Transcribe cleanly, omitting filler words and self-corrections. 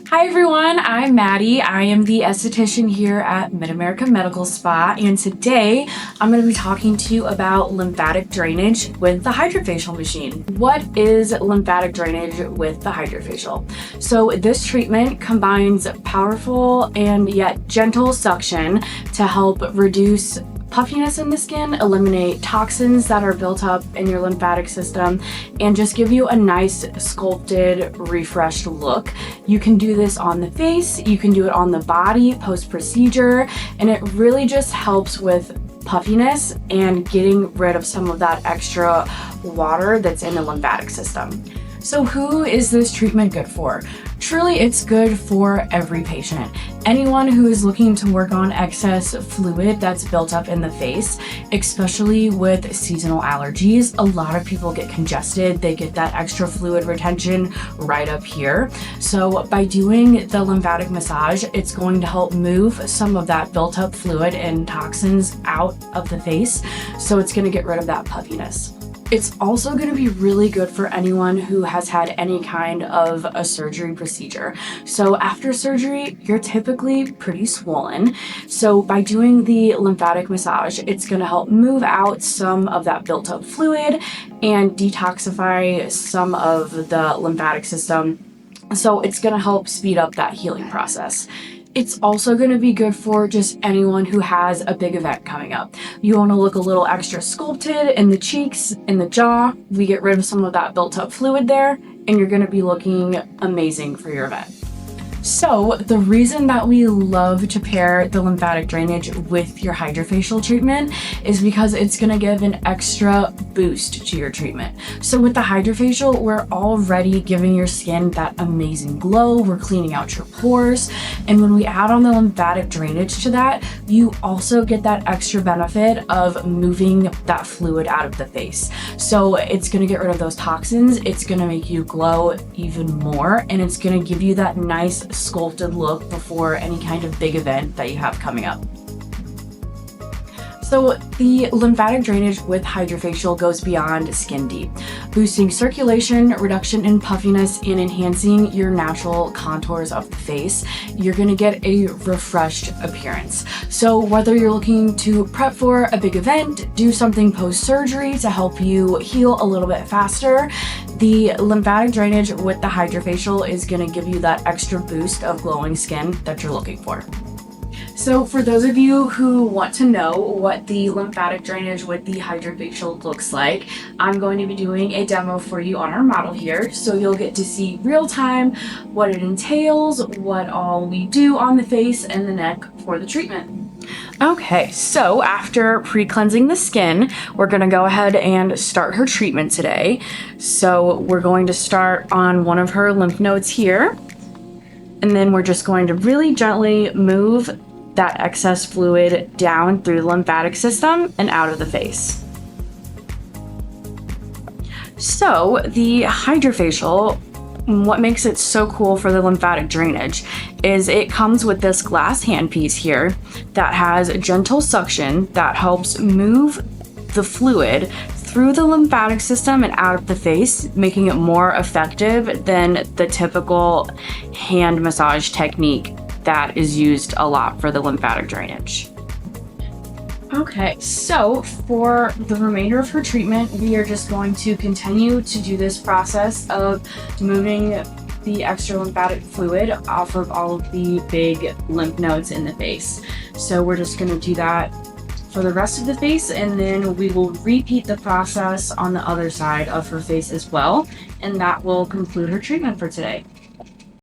Hi everyone, I'm Maddie. I am the esthetician here at MidAmerica Medical Spa, and today I'm going to be talking to you about lymphatic drainage with the HydraFacial machine. What is lymphatic drainage with the HydraFacial? So this treatment combines powerful and yet gentle suction to help reduce puffiness in the skin, eliminate toxins that are built up in your lymphatic system, and just give you a nice sculpted, refreshed look. You can do this on the face, you can do it on the body post-procedure, and it really just helps with puffiness and getting rid of some of that extra water that's in the lymphatic system. So who is this treatment good for? Truly, it's good for every patient. Anyone who is looking to work on excess fluid that's built up in the face, especially with seasonal allergies. A lot of people get congested. They get that extra fluid retention right up here. So by doing the lymphatic massage, it's going to help move some of that built up fluid and toxins out of the face. So it's going to get rid of that puffiness. It's also going to be really good for anyone who has had any kind of a surgery procedure. So after surgery, you're typically pretty swollen. So by doing the lymphatic massage, it's going to help move out some of that built up fluid and detoxify some of the lymphatic system. So it's going to help speed up that healing process. It's also going to be good for just anyone who has a big event coming up. You want to look a little extra sculpted in the cheeks, in the jaw. We get rid of some of that built up fluid there, and you're going to be looking amazing for your event. So the reason that we love to pair the lymphatic drainage with your HydraFacial treatment is because it's going to give an extra boost to your treatment. So with the HydraFacial, we're already giving your skin that amazing glow. We're cleaning out your pores. And when we add on the lymphatic drainage to that, you also get that extra benefit of moving that fluid out of the face. So it's going to get rid of those toxins. It's going to make you glow even more, and it's going to give you that nice sculpted look before any kind of big event that you have coming up. So the lymphatic drainage with HydraFacial goes beyond skin deep, boosting circulation, reduction in puffiness, and enhancing your natural contours of the face. You're going to get a refreshed appearance. So whether you're looking to prep for a big event, do something post-surgery to help you heal a little bit faster, the lymphatic drainage with the HydraFacial is going to give you that extra boost of glowing skin that you're looking for. So for those of you who want to know what the lymphatic drainage with the HydraFacial looks like, I'm going to be doing a demo for you on our model here. So you'll get to see real time what it entails, what all we do on the face and the neck for the treatment. Okay, so after pre-cleansing the skin, we're going to go ahead and start her treatment today. So we're going to start on one of her lymph nodes here, and then we're just going to really gently move that excess fluid down through the lymphatic system and out of the face. So the HydraFacial, what makes it so cool for the lymphatic drainage is it comes with this glass handpiece here that has gentle suction that helps move the fluid through the lymphatic system and out of the face, making it more effective than the typical hand massage technique that is used a lot for the lymphatic drainage. Okay, so for the remainder of her treatment, we are just going to continue to do this process of moving the extra lymphatic fluid off of all of the big lymph nodes in the face. So we're just going to do that for the rest of the face, and then we will repeat the process on the other side of her face as well, and that will conclude her treatment for today.